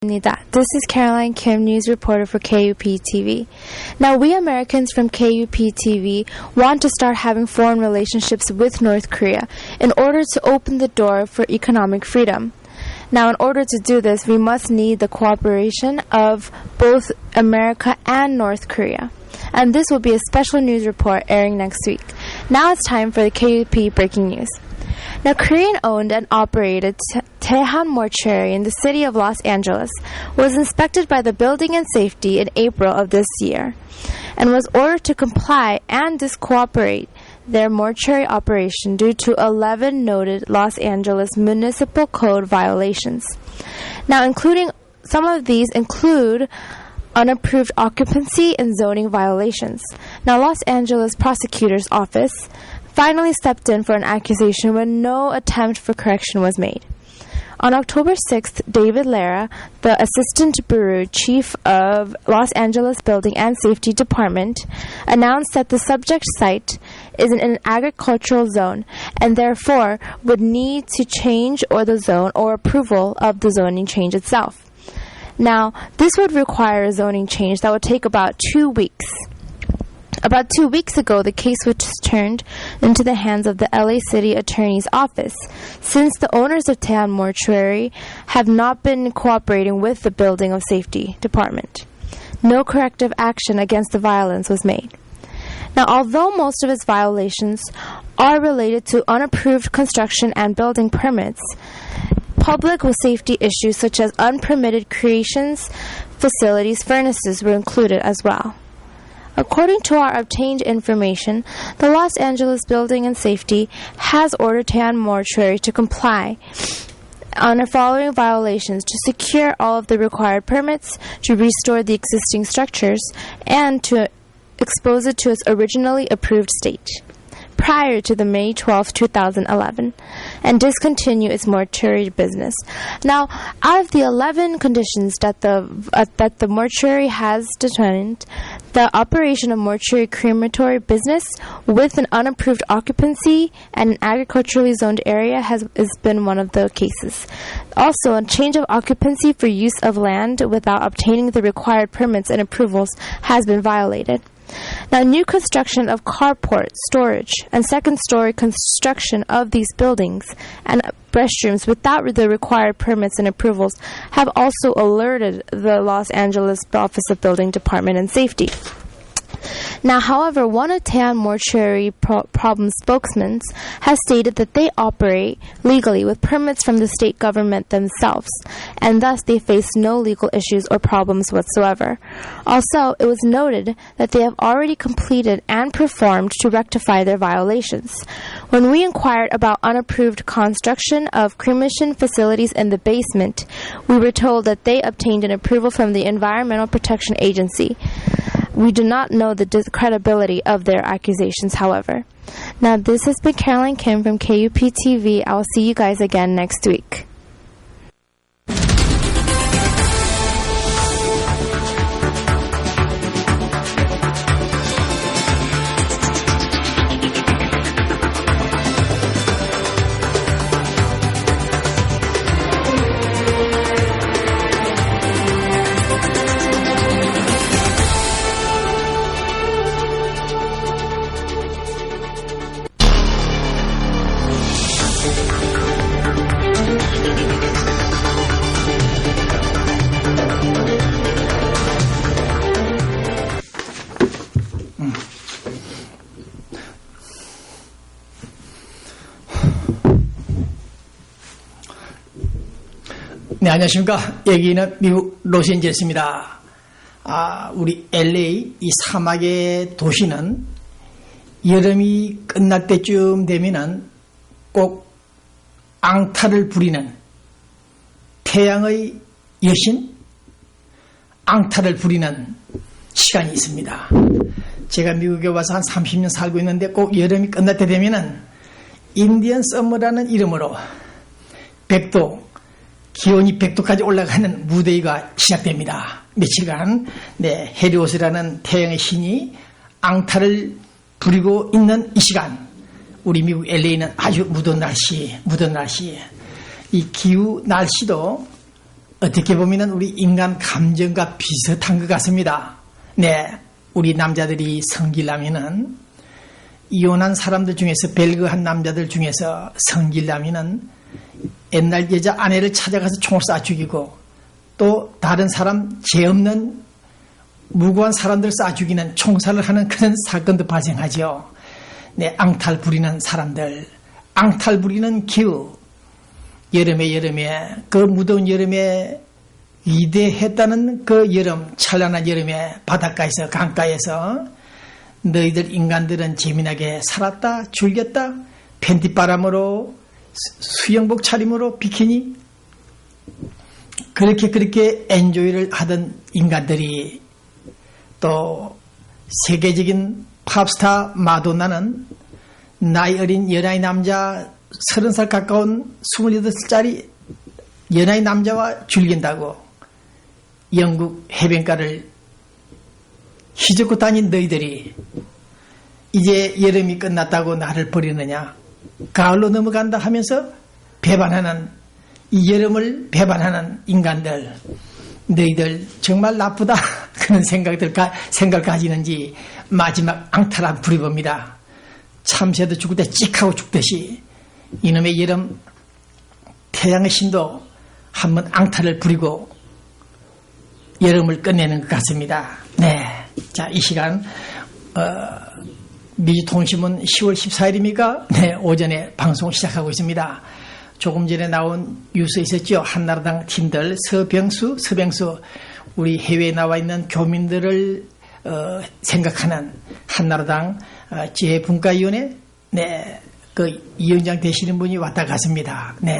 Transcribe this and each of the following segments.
This is Caroline Kim, news reporter for KUPTV. Now, we Americans from KUPTV want to start having foreign relationships with North Korea in order to open the door for economic freedom. Now, in order to do this, we must need the cooperation of both America and North Korea. And this will be a special news report airing next week. Now it's time for the KUP breaking news. Now, Korean-owned and operated Taehan Mortuary in the city of Los Angeles was inspected by the Building and Safety in April of this year and was ordered to comply and discooperate their mortuary operation due to 11 noted Los Angeles Municipal Code violations. Now, some of these include unapproved occupancy and zoning violations. Now, Los Angeles Prosecutor's Office finally stepped in for an accusation when no attempt for correction was made. On October 6th, David Lara, the Assistant Bureau Chief of Los Angeles Building and Safety Department, announced that the subject site is in an agricultural zone and therefore would need to change the zone or approval of the zoning change itself. Now, this would require a zoning change that would take about 2 weeks. About 2 weeks ago, the case was turned into the hands of the LA City Attorney's Office, since the owners of Taehan Mortuary have not been cooperating with the Building of Safety Department. No corrective action against the violence was made. Now, although most of its violations are related to unapproved construction and building permits, public safety issues such as unpermitted creations, facilities, furnaces were included as well. According to our obtained information, the Los Angeles Building and Safety has ordered Taehan Mortuary to comply on the following violations: to secure all of the required permits, to restore the existing structures, and to expose it to its originally approved state prior to the May 12, 2011, and discontinue its mortuary business. Now, out of the 11 conditions that the mortuary has determined, the operation of mortuary crematory business with an unapproved occupancy and an agriculturally zoned area has been one of the cases. Also, a change of occupancy for use of land without obtaining the required permits and approvals has been violated. Now, new construction of carport, storage, and second-story construction of these buildings and restrooms without the required permits and approvals have also alerted the Los Angeles Office of Building Department and Safety. Now, however, one of Taehan Mortuary problem spokesmen has stated that they operate legally with permits from the state government themselves, and thus they face no legal issues or problems whatsoever. Also, it was noted that they have already completed and performed to rectify their violations. When we inquired about unapproved construction of cremation facilities in the basement, we were told that they obtained an approval from the Environmental Protection Agency. We do not know the credibility of their accusations, however. Now, this has been Caroline Kim from KUPTV. I will see you guys again next week. 네, 안녕하십니까. 여기는 미국 로스앤젤레스입니다. 우리 LA 이 사막의 도시는 여름이 끝날 때쯤 되면은 꼭 앙탈을 부리는 태양의 여신 앙탈을 부리는 시간이 있습니다. 제가 미국에 와서 한 30년 살고 있는데 꼭 여름이 끝날 때 되면은 인디언 서머라는 이름으로 100도 기온이 100도까지 올라가는 무더위가 시작됩니다. 며칠간 헤리오스라는 태양의 신이 앙탈을 부리고 있는 이 시간, 우리 미국 LA는 아주 무더운 날씨, 이 기후 날씨도 어떻게 보면 우리 인간 감정과 비슷한 것 같습니다. 네, 우리 남자들이 성질나면은 이혼한 사람들 중에서 벨그한 남자들 중에서 성질나면은 옛날 여자 아내를 찾아가서 총을 쏴 죽이고 또 다른 사람 죄 없는 무고한 사람들 쏴 죽이는 총살을 하는 그런 사건도 발생하죠. 네, 앙탈 부리는 사람들, 앙탈 부리는 기후, 여름에 그 무더운 여름에 위대했다는 그 여름, 찬란한 여름에 바닷가에서 강가에서 너희들 인간들은 재미나게 살았다, 즐겼다, 팬티바람으로 수영복 차림으로 비키니 그렇게 엔조이를 하던 인간들이 또 세계적인 팝스타 마돈나는 나이 어린 연하의 남자 30살 가까운 28살짜리 연하의 남자와 즐긴다고 영국 해변가를 휘젓고 다닌 너희들이 이제 여름이 끝났다고 나를 버리느냐, 가을로 넘어간다 하면서 배반하는, 이 여름을 배반하는 인간들, 너희들 정말 나쁘다 그런 생각을 가지는지 마지막 앙탈한 불이봅니다. 참새도 죽을 때 찍하고 죽듯이 이놈의 여름 태양의 신도 한번 앙탈을 부리고 여름을 끝내는 것 같습니다. 네, 자, 이 시간 미주통신문 10월 14일입니까? 네, 오전에 방송 시작하고 있습니다. 조금 전에 나온 뉴스 있었죠. 한나라당 팀들 서병수 우리 해외에 나와 있는 교민들을 생각하는 한나라당 재분과위원회 네, 그 위원장 되시는 분이 왔다 갔습니다. 네,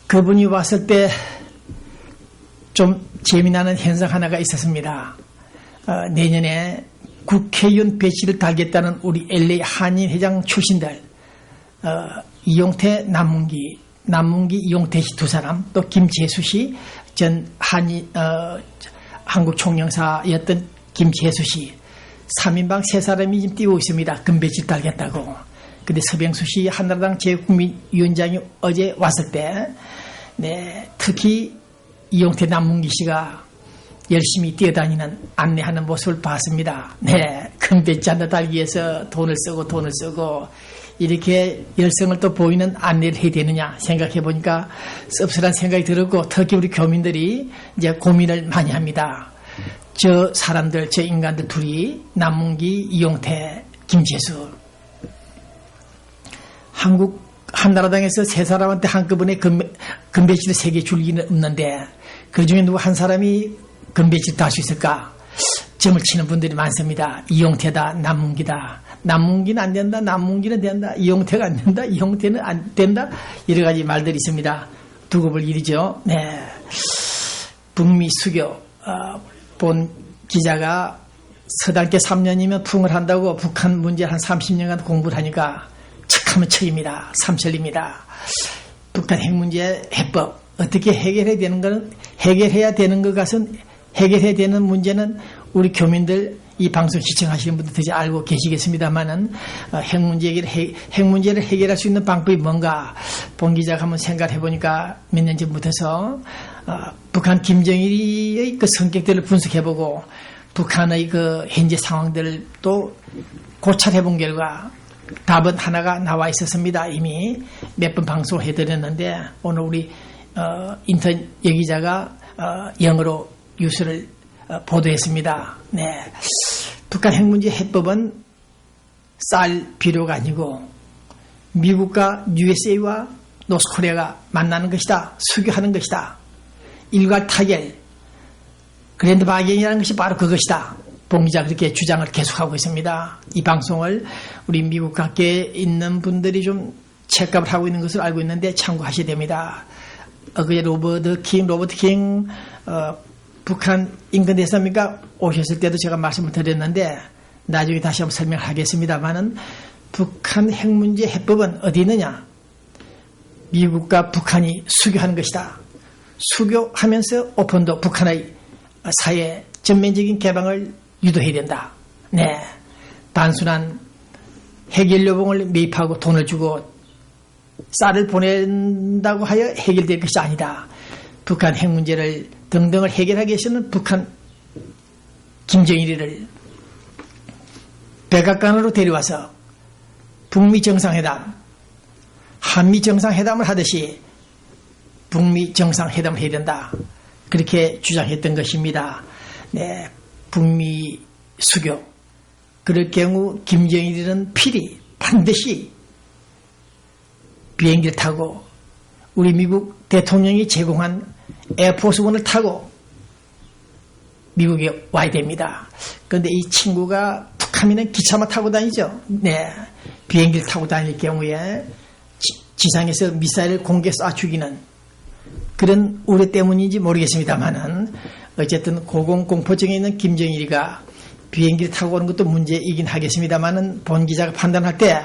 그분이 왔을 때 좀 재미나는 현상 하나가 있었습니다. 내년에 국회의원 배치를 달겠다는 우리 LA 한인 회장 출신들 이용태, 남문기 이용태 씨 두 사람, 또 김재수 씨 전 한국 총영사였던 김재수 씨 3인방 세 사람이 지금 뛰고 있습니다. 금배치 달겠다고. 근데 서병수 씨 한나라당 제국민위원장이 어제 왔을 때, 네, 특히 이용태 남문기 씨가 열심히 뛰어다니는 안내하는 모습을 봤습니다. 네, 금배치 하나 달기 위해서 돈을 쓰고 이렇게 열성을 또 보이는 안내를 해야 되느냐 생각해 보니까 씁쓸한 생각이 들었고, 특히 우리 교민들이 이제 고민을 많이 합니다. 저 사람들, 저 인간들 둘이 남문기, 이용태, 김재수, 한국 한나라당에서 세 사람한테 한꺼번에 금배치를 3개 줄 리는 없는데 그 중에 누구 한 사람이 금배치를 달 수 있을까? 점을 치는 분들이 많습니다. 이용태다, 남문기다. 남문기는 안 된다, 남문기는 된다. 이용태가 안 된다, 이용태는 안 된다. 여러 가지 말들이 있습니다. 두고 볼 일이죠. 네, 북미 수교 본 기자가 서당계 3년이면 풍을 한다고 북한 문제 한 30년간 공부를 하니까 척하면 척입니다. 삼천리입니다. 북한 핵 문제 해법 어떻게 해결해야 되는 것은 해결해야 되는 문제는 우리 교민들 이 방송 시청하시는 분들 더 알고 계시겠습니다만은 핵 문제를 해결할 수 있는 방법이 뭔가 본 기자가 한번 생각해 보니까 몇 년 전부터서 북한 김정일의 그 성격들을 분석해보고 북한의 그 현재 상황들을 또 고찰해본 결과 답은 하나가 나와 있었습니다. 이미 몇 번 방송을 해드렸는데 오늘 우리 인턴 여기자가 영어로 뉴스를 보도했습니다. 네, 북한 핵 문제 해법은 쌀 비료가 아니고 미국과 USA와 노스코리아가 만나는 것이다. 수교하는 것이다. 일괄 타결, 그랜드 바겐이라는 것이 바로 그것이다. 봉기자 그렇게 주장을 계속하고 있습니다. 이 방송을 우리 미국 밖에 있는 분들이 좀 체크업을 하고 있는 것을 알고 있는데 참고하셔야 됩니다. 그제 로버트 킹 북한 인근대사입니까? 오셨을 때도 제가 말씀을 드렸는데 나중에 다시 한번 설명을 하겠습니다만은 북한 핵 문제 해법은 어디 있느냐? 미국과 북한이 수교하는 것이다. 수교하면서 오픈도 북한의 사회 전면적인 개방을 유도해야 된다. 네, 단순한 핵연료봉을 매입하고 돈을 주고 쌀을 보낸다고 하여 해결될 것이 아니다. 북한 핵 문제를 등등을 해결하기 위해서는 북한 김정일이를 백악관으로 데려와서 북미 정상회담, 한미 정상회담을 하듯이 북미 정상회담을 해야 된다. 그렇게 주장했던 것입니다. 네, 북미 수교. 그럴 경우 김정일은 필히 반드시 비행기를 타고 우리 미국 대통령이 제공한 에어포스원을 타고 미국에 와야 됩니다. 그런데 이 친구가 북한인은 기차만 타고 다니죠. 네, 비행기를 타고 다닐 경우에 지상에서 미사일을 공개 쏴 죽이는 그런 우려 때문인지 모르겠습니다만은 어쨌든 고공공포증에 있는 김정일이가 비행기를 타고 오는 것도 문제이긴 하겠습니다만은 본 기자가 판단할 때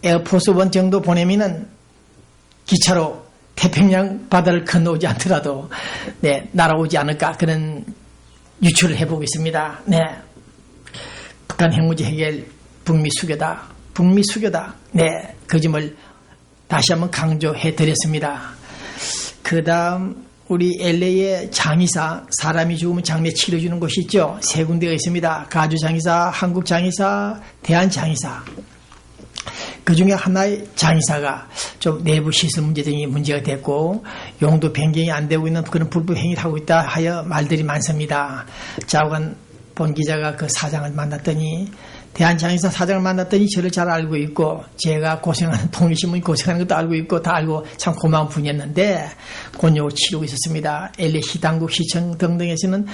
에어포스원 정도 보내면은 기차로 태평양 바다를 건너오지 않더라도 네, 날아오지 않을까 그런 유추를 해보고 있습니다. 네, 북한 핵 문제 해결 북미 수교다. 북미 수교다. 네, 그 점을 다시 한번 강조해 드렸습니다. 그 다음 우리 LA의 장의사, 사람이 죽으면 장례 치러주는 곳이 있죠. 세 군데가 있습니다. 가주 장의사, 한국 장의사, 대한 장의사. 그 중에 하나의 장의사가 좀 내부 시설 문제 등이 문제가 됐고 용도 변경이 안 되고 있는 그런 불법 행위를 하고 있다 하여 말들이 많습니다. 좌우간 본 기자가 그 사장을 만났더니 대한장의사 사장을 만났더니 저를 잘 알고 있고 제가 고생하는 통일신문이 고생하는 것도 알고 있고 다 알고 참 고마운 분이었는데 곤욕을 치르고 있었습니다. LA 시당국 시청 등등에서는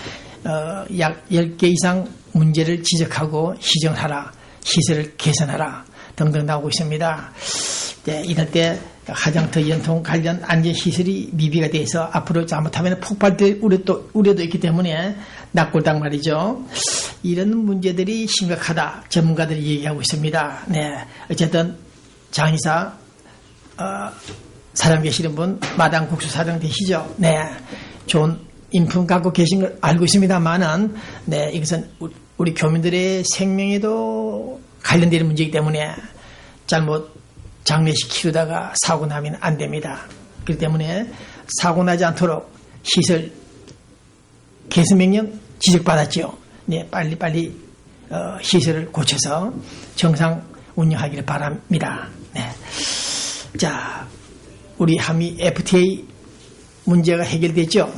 약 10개 이상 문제를 지적하고 시정하라, 시설을 개선하라 등등 나오고 있습니다. 네, 이럴 때 하장터 연통 관련 안전시설이 미비가 돼서 앞으로 잘못하면 폭발될 우려도 있기 때문에 낙골당 말이죠. 이런 문제들이 심각하다. 전문가들이 얘기하고 있습니다. 네, 어쨌든 장의사 사장 계시는 분 마당국수 사장 되시죠. 네, 좋은 인품 갖고 계신 걸 알고 있습니다만은 네, 이것은 우리 교민들의 생명에도 관련되는 문제이기 때문에 잘못 장례식 치르다가 사고 나면 안 됩니다. 그렇기 때문에 사고 나지 않도록 시설 개선 명령 지적받았죠. 네, 빨리 시설을 고쳐서 정상 운영하기를 바랍니다. 네. 자, 우리 한미 FTA 문제가 해결됐죠.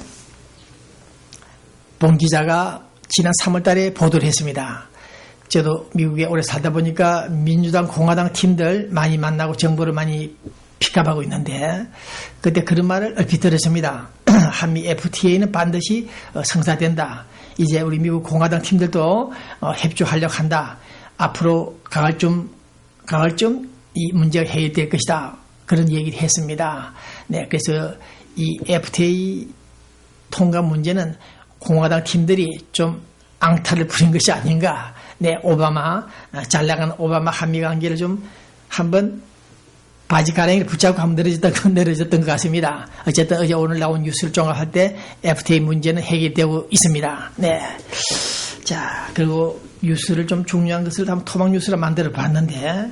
본 기자가 지난 3월 달에 보도를 했습니다. 저도 미국에 오래 살다 보니까 민주당, 공화당 팀들 많이 만나고 정보를 많이 픽업하고 있는데 그때 그런 말을 얼핏 들었습니다. 한미 FTA는 반드시 성사된다. 이제 우리 미국 공화당 팀들도 협조하려고 한다. 앞으로 가을쯤 이 문제가 해결될 것이다. 그런 얘기를 했습니다. 네, 그래서 이 FTA 통과 문제는 공화당 팀들이 좀 앙탈을 부린 것이 아닌가. 네, 잘 나간 오바마 한미 관계를 좀 한번 바지 가랑이를 붙잡고 한번 늘어졌던 것 같습니다. 어쨌든 어제 오늘 나온 뉴스를 종합할 때 FTA 문제는 해결되고 있습니다. 네. 자, 그리고 뉴스를 좀 중요한 것을 한번 토막 뉴스를 만들어 봤는데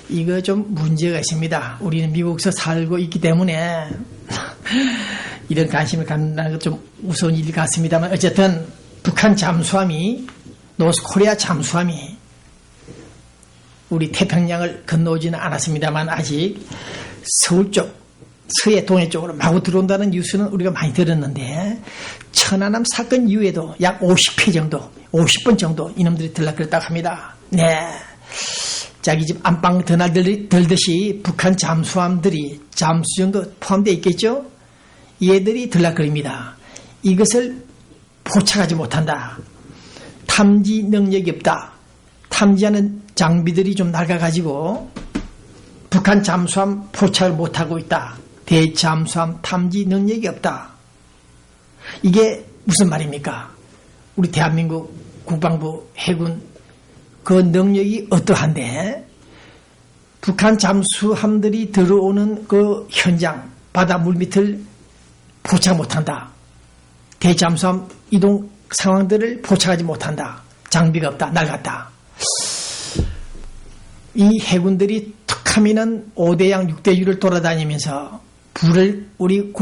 이거 좀 문제가 있습니다. 우리는 미국에서 살고 있기 때문에 이런 관심을 갖는 것 좀 우스운 일 같습니다만 어쨌든 북한 잠수함이 노스코리아 잠수함이 우리 태평양을 건너오지는 않았습니다만 아직 서울 쪽, 서해 동해 쪽으로 마구 들어온다는 뉴스는 우리가 많이 들었는데 천안함 사건 이후에도 약 50회 정도, 50번 정도 이놈들이 들락거렸다고 합니다. 네, 자기 집 안방 드날 들듯이 북한 잠수함들이 잠수정도 포함되어 있겠죠? 얘들이 들락거립니다. 이것을 포착하지 못한다. 탐지 능력이 없다. 탐지하는 장비들이 좀 낡아가지고 북한 잠수함 포착을 못하고 있다. 대잠수함 탐지 능력이 없다. 이게 무슨 말입니까? 우리 대한민국 국방부 해군 그 능력이 어떠한데 북한 잠수함들이 들어오는 그 현장 바다 물밑을 포착 못한다. 대잠수함 이동 상황들을 포착하지 못한다. 장비가 없다. 낡았다. 이 해군들이 툭 카미는 5대양 6대유를 돌아다니면서 불을 우리